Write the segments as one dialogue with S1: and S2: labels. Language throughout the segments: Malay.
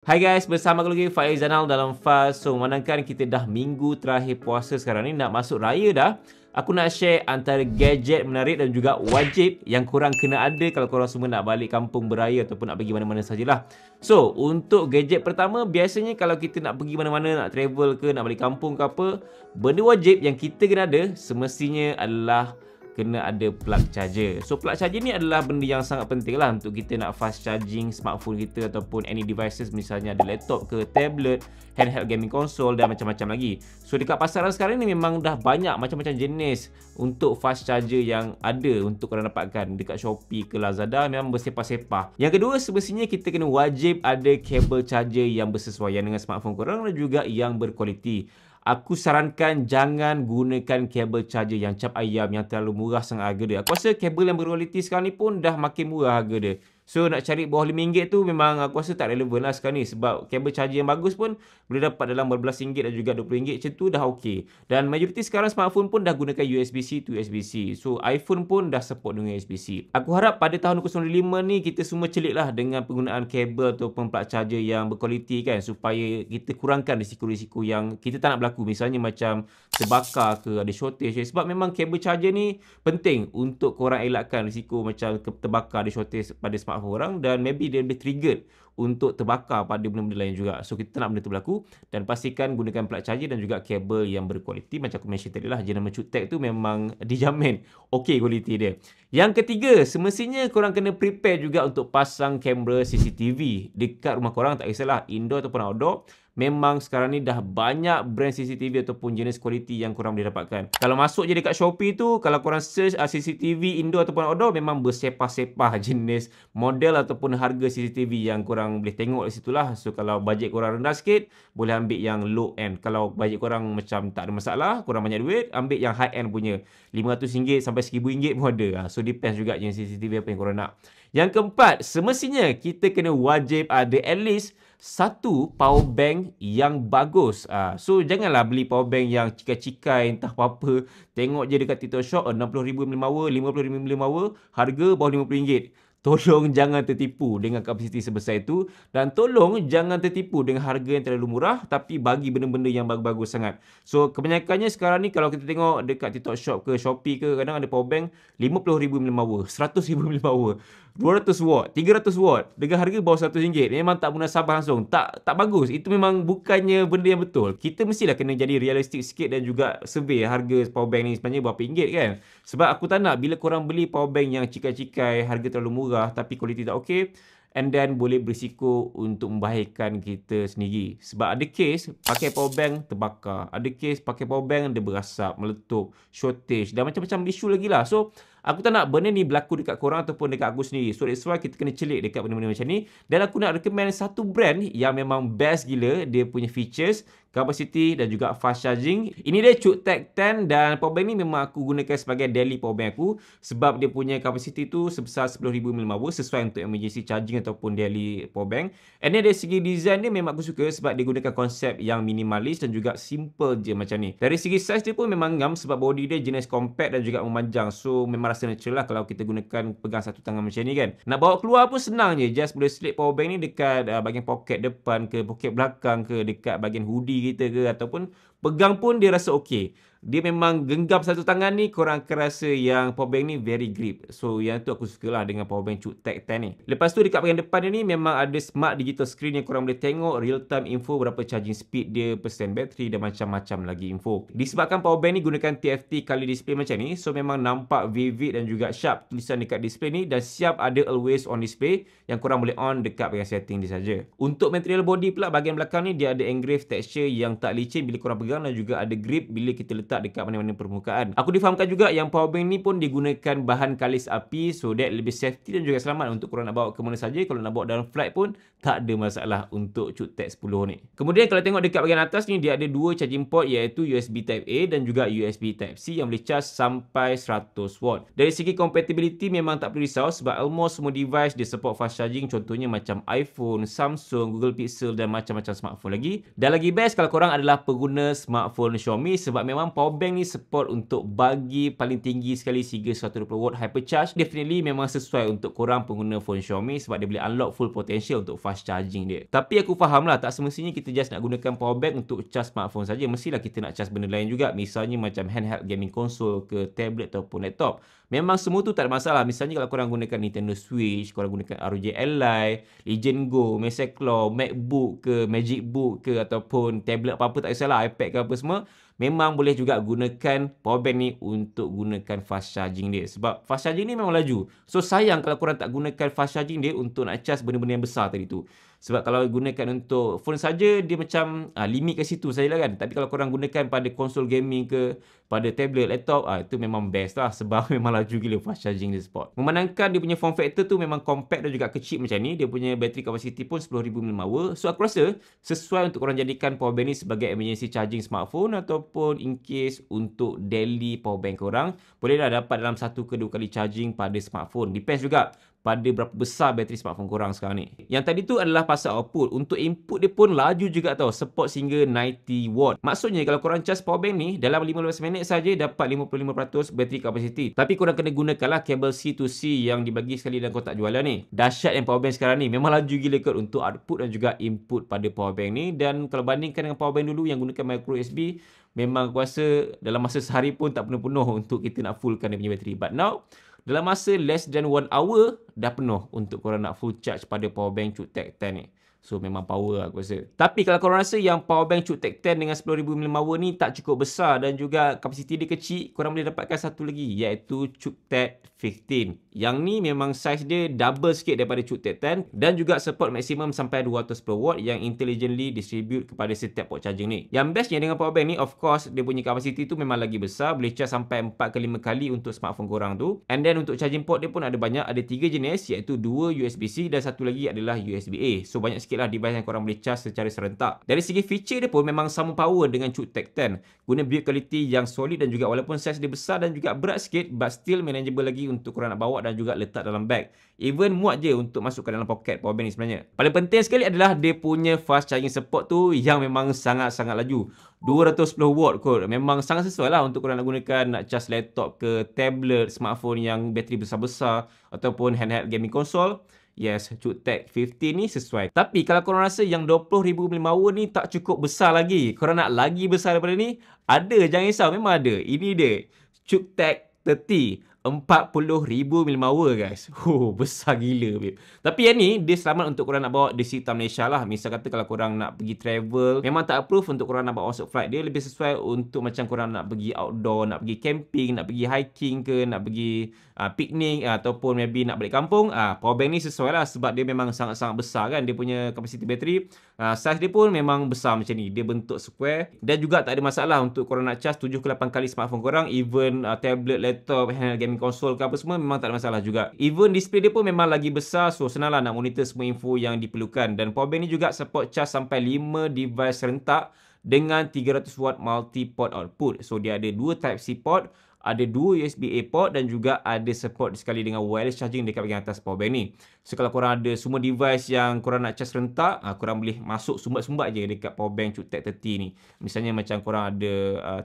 S1: Hai guys, bersama aku lagi Faiz Zanal dalam Faz. So, memandangkan kita dah minggu terakhir puasa sekarang ni, nak masuk raya dah. Aku nak share antara gadget menarik dan juga wajib yang korang kena ada kalau korang semua nak balik kampung beraya ataupun nak pergi mana-mana sajalah. So, untuk gadget pertama, biasanya kalau kita nak pergi mana-mana, nak travel ke, nak balik kampung ke apa, benda wajib yang kita kena ada semestinya adalah kena ada plug charger. So plug charger ni adalah benda yang sangat penting lah untuk kita nak fast charging smartphone kita ataupun any devices, misalnya ada laptop ke, tablet, handheld gaming console dan macam-macam lagi. So dekat pasaran sekarang ni memang dah banyak macam-macam jenis untuk fast charger yang ada untuk korang dapatkan dekat Shopee ke Lazada, memang bersepah-sepah. Yang kedua, semestinya kita kena wajib ada kabel charger yang bersesuaian dengan smartphone korang dan juga yang berkualiti. Aku sarankan jangan gunakan kabel charger yang cap ayam yang terlalu murah sangat harga dia. Aku rasa kabel yang berkualiti sekarang ni pun dah makin murah harga dia. So nak cari bawah RM5 tu memang aku rasa tak relevan lah sekarang ni. Sebab kabel charger yang bagus pun boleh dapat dalam berbelas ringgit dan juga RM20 macam tu dah okey. Dan majoriti sekarang smartphone pun dah gunakan USB-C to USB-C. So iPhone pun dah support dengan USB-C. Aku harap pada tahun 2025 ni kita semua celik lah dengan penggunaan kabel ataupun plug charger yang berkualiti kan. Supaya kita kurangkan risiko-risiko yang kita tak nak berlaku. Misalnya macam terbakar ke, ada shortage. Sebab memang kabel charger ni penting untuk korang elakkan risiko macam terbakar, ada shortage pada smartphone orang, dan maybe dia lebih triggered untuk terbakar pada benda-benda lain juga. So kita tak nak benda tu berlaku, dan pastikan gunakan plug charger dan juga kabel yang berkualiti. Macam aku mention tadi lah, jenama Cutek tu memang dijamin okey kualiti dia. Yang ketiga, semestinya korang kena prepare juga untuk pasang kamera CCTV dekat rumah korang, tak kisahlah indoor ataupun outdoor. Memang sekarang ni dah banyak brand CCTV ataupun jenis kualiti yang korang boleh dapatkan. Kalau masuk je dekat Shopee tu, kalau korang search CCTV indoor ataupun outdoor, memang bersepah-sepah jenis model ataupun harga CCTV yang korang boleh tengok di situ lah. So kalau bajet korang rendah sikit, boleh ambil yang low end. Kalau bajet korang macam tak ada masalah, korang banyak duit, ambil yang high end punya. RM500 sampai RM1000 pun ada. So depends juga jenis CCTV apa yang korang nak. Yang keempat, semestinya kita kena wajib ada at least satu power bank yang bagus. So janganlah beli power bank yang cikai-cikai entah apa-apa. Tengok je dekat TikTok Shop, 60,000 mAh, 50,000 mAh, harga bawah RM50. Tolong jangan tertipu dengan kapasiti sebesar itu, dan tolong jangan tertipu dengan harga yang terlalu murah tapi bagi benda-benda yang bagus-bagus sangat. So kebanyakannya sekarang ni kalau kita tengok dekat TikTok Shop ke Shopee ke, kadang ada power bank 50,000 mAh, 100,000 mAh, 200 watt, 300 watt dengan harga bawah RM100. Memang tak munasabah langsung. Tak bagus. Itu memang bukannya benda yang betul. Kita mestilah kena jadi realistik sikit dan juga survey harga power bank ni sebenarnya berapa ringgit kan. Sebab aku tak nak bila korang beli power bank yang cikai-cikai, harga terlalu murah tapi kualiti tak okey, and then boleh berisiko untuk membahayakan kita sendiri. Sebab ada kes pakai power bank terbakar, ada kes pakai power bank dia berasap, meletup, shortage dan macam-macam isu lagi lah. So aku tak nak benda ni berlaku dekat korang ataupun dekat aku sendiri. So that's why kita kena celik dekat benda-benda macam ni. Dan aku nak recommend satu brand yang memang best gila. Dia punya features, capacity dan juga fast charging. Ini dia Cutek 10, dan power bank ni memang aku gunakan sebagai daily power bank aku. Sebab dia punya capacity tu sebesar 10,000 mAh, sesuai untuk emergency charging ataupun daily power bank. And then dari segi design dia memang aku suka sebab dia gunakan konsep yang minimalis dan juga simple je macam ni. Dari segi size dia pun memang ngam sebab body dia jenis compact dan juga memanjang. So memang rasa natural lah kalau kita gunakan pegang satu tangan macam ni kan. Nak bawa keluar pun senang je. Just boleh slip power bank ni dekat bahagian poket depan ke, poket belakang ke, dekat bahagian hoodie kita ke, ataupun pegang pun dia rasa okey. Dia memang genggam satu tangan ni, korang akan rasa yang power bank ni very grip. So yang tu aku suka lah dengan power bank Cutek 10 ni. Lepas tu dekat bahagian depan dia ni memang ada smart digital screen yang korang boleh tengok real time info berapa charging speed dia, persen bateri dan macam-macam lagi info. Disebabkan power bank ni gunakan TFT color display macam ni, so memang nampak vivid dan juga sharp tulisan dekat display ni, dan siap ada always on display yang korang boleh on dekat bahagian setting dia saja. Untuk material body pula, bahagian belakang ni dia ada engrave texture yang tak licin bila korang pegang, dan juga ada grip bila kita letak dekat mana-mana permukaan. Aku difahamkan juga yang power bank ni pun digunakan bahan kalis api, so that lebih safety dan juga selamat untuk korang nak bawa ke mana saja. Kalau nak bawa dalam flight pun tak ada masalah untuk Cutek 10 ni. Kemudian kalau tengok dekat bahagian atas ni, dia ada dua charging port, iaitu USB Type A dan juga USB Type C yang boleh charge sampai 100 watt. Dari segi compatibility memang tak perlu risau sebab almost semua device dia support fast charging, contohnya macam iPhone, Samsung, Google Pixel dan macam-macam smartphone lagi. Dan lagi best kalau korang adalah pengguna smartphone Xiaomi, sebab memang power bank ni support untuk bagi paling tinggi sekali sehingga 120 watt hypercharge. Definitely memang sesuai untuk korang pengguna phone Xiaomi sebab dia boleh unlock full potential untuk fast fast charging dia. Tapi aku faham lah, tak semestinya kita just nak gunakan power bank untuk charge smartphone saja. Mestilah kita nak charge benda lain juga. Misalnya macam handheld gaming console ke tablet ataupun laptop. Memang semua tu tak ada masalah. Misalnya kalau korang gunakan Nintendo Switch, korang gunakan ROG Ally, Legend Go, Magic Claw, MacBook ke, Magic Book ke, ataupun tablet apa-apa tak kisahlah, iPad ke apa semua, memang boleh juga gunakan powerbank ni untuk gunakan fast charging dia. Sebab fast charging ni memang laju. So sayang kalau korang tak gunakan fast charging dia untuk nak charge benda-benda yang besar tadi tu. Sebab kalau gunakan untuk phone saja, dia macam limit kat situ sajalah kan. Tapi kalau korang gunakan pada konsol gaming ke, pada tablet, laptop, itu memang best lah. Sebab memang laju gila fast charging dia support. Memandangkan dia punya form factor tu memang compact dan juga kecil macam ni. Dia punya battery capacity pun 10,000 mAh. So aku rasa sesuai untuk korang jadikan powerbank ni sebagai emergency charging smartphone ataupun in case untuk daily powerbank korang. Bolehlah dapat dalam 1 ke 2 kali charging pada smartphone. Depends juga pada berapa besar bateri smartphone korang sekarang ni. Yang tadi tu adalah pasal output. Untuk input dia pun laju juga tau. Support sehingga 90 watt. Maksudnya kalau korang charge powerbank ni dalam 15 minit saja dapat 55% bateri capacity. Tapi korang kena gunakanlah kabel C to C yang dibagi sekali dalam kotak jualan ni. Dahsyat yang powerbank sekarang ni. Memang laju gila kot untuk output dan juga input pada powerbank ni. Dan kalau bandingkan dengan powerbank dulu yang gunakan micro USB, memang aku rasa dalam masa sehari pun tak penuh-penuh untuk kita nak fullkan dia punya bateri. But now, dalam masa less than 1 hour, dah penuh untuk korang nak full charge pada powerbank CuteTech 10 ni. So memang power aku rasa. Tapi kalau korang rasa yang powerbank CuteTech 10 dengan 10,000 mAh ni tak cukup besar dan juga kapasiti dia kecil, korang boleh dapatkan satu lagi, iaitu CuteTech 15. Yang ni memang saiz dia double sikit daripada CuteTech 10 dan juga support maksimum sampai 210 watt yang intelligently distribute kepada setiap port charging ni. Yang bestnya dengan powerbank ni, of course, dia punya kapasiti tu memang lagi besar, boleh charge sampai 4 ke 5 kali untuk smartphone korang tu. And then untuk charging port dia pun ada banyak, ada 3 jenis, iaitu 2 USB-C dan satu lagi adalah USB-A. So banyak sikit lah device yang korang boleh charge secara serentak. Dari segi feature dia pun memang sama power dengan CuteTech 10. Guna build quality yang solid dan juga walaupun saiz dia besar dan juga berat sikit, but still manageable lagi untuk korang nak bawa dan juga letak dalam bag. Even muat je untuk masukkan dalam poket powerbank ni sebenarnya. Paling penting sekali adalah dia punya fast charging support tu yang memang sangat-sangat laju. 210 watt kot. Memang sangat sesuai lah untuk korang nak gunakan, nak charge laptop ke, tablet, smartphone yang bateri besar-besar ataupun handheld gaming console. Yes, CuteTech 15 ni sesuai. Tapi kalau korang rasa yang 20,000 mAh ni tak cukup besar lagi, korang nak lagi besar daripada ni, ada, jangan risau, memang ada. Ini dia, CuteTech 30. 40,000 mAh guys. Besar gila babe. Tapi yang ni dia selamat untuk korang nak bawa di sekitar Malaysia lah. Misal kata kalau korang nak pergi travel, memang tak approve untuk korang nak bawa masuk flight. Dia lebih sesuai untuk macam korang nak pergi outdoor, nak pergi camping, nak pergi hiking ke, nak pergi piknik ataupun maybe nak balik kampung. Powerbank ni sesuai lah sebab dia memang sangat-sangat besar kan. Dia punya kapasiti bateri. Saiz dia pun memang besar macam ni. Dia bentuk square dan juga tak ada masalah untuk korang nak charge 7 ke 8 kali smartphone korang. Even tablet, laptop, handheld gaming console ke apa semua memang tak ada masalah juga. Even display dia pun memang lagi besar, so senang lah nak monitor semua info yang diperlukan. Dan powerbank ni juga support charge sampai 5 device serentak dengan 300 watt multi-port output. So dia ada 2 Type-C port, ada 2 USB-A port dan juga ada support sekali dengan wireless charging dekat bahagian atas powerbank ni. So kalau korang ada semua device yang korang nak charge serentak, korang boleh masuk sumbat-sumbat je dekat powerbank CuteTech 30 ni. Misalnya macam korang ada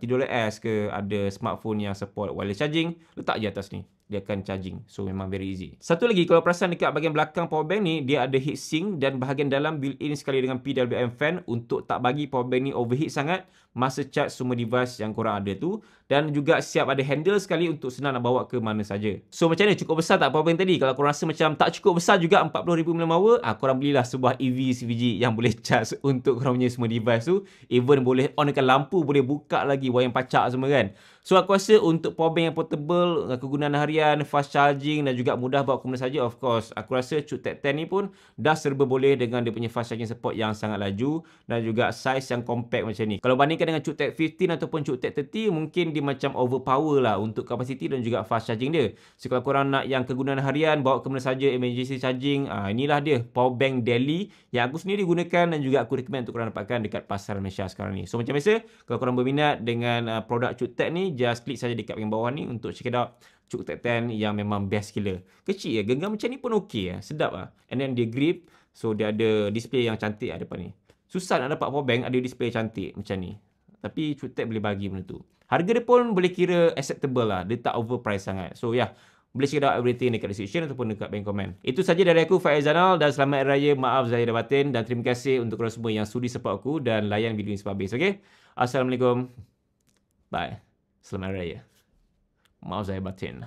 S1: TWS ke, ada smartphone yang support wireless charging, letak je atas ni, dia akan charging. So memang very easy. Satu lagi, kalau perasan dekat bahagian belakang powerbank ni, dia ada heatsink dan bahagian dalam built-in sekali dengan PWM fan untuk tak bagi powerbank ni overheat sangat masa charge semua device yang korang ada tu. Dan juga siap ada handle sekali untuk senang nak bawa ke mana saja. So macam mana, cukup besar tak powerbank tadi? Kalau korang rasa macam tak cukup besar juga 40,000 mAh, korang belilah sebuah EV CVG yang boleh charge untuk korang punya semua device tu. Even boleh onkan lampu, boleh buka lagi wayang pacak semua kan. So aku rasa untuk powerbank yang portable, kegunaan harian, fast charging dan juga mudah bawa ke mana saja, of course aku rasa CuteTech 10 ni pun dah serba boleh dengan dia punya fast charging support yang sangat laju dan juga saiz yang compact macam ni. Kalau bandingkan dengan CuteTech 15 ataupun CuteTech 30, mungkin dia macam overpower lah untuk kapasiti dan juga fast charging dia. So kalau korang nak yang kegunaan harian, bawa ke mana saja, emergency charging, inilah dia powerbank daily yang aku sendiri gunakan dan juga aku recommend untuk korang dapatkan dekat pasaran Malaysia sekarang ni. So macam biasa, kalau korang berminat dengan produk CuteTech ni, just klik saja dekat bahagian bawah ni untuk check it out. CuteTech 10 yang memang best gila. Kecil ya, genggam macam ni pun okey ya, sedap lah. And then dia grip, so dia ada display yang cantik depan ni. Susah nak dapat powerbank ada display cantik macam ni. Tapi CuteTech boleh bagi benda tu. Harga dia pun boleh kira acceptable lah. Dia tak overpriced sangat. So yeah, Boleh check out everything dekat description ataupun dekat bank komen. Itu saja dari aku, Faiz Zanal, dan selamat Hari Raya. Maaf Zahir dan Batin, dan terima kasih untuk korang semua yang sudi support aku dan layan video ini sampai habis. Okay? Assalamualaikum. Bye. Selamat Hari Raya. Maaf Zahir Batin.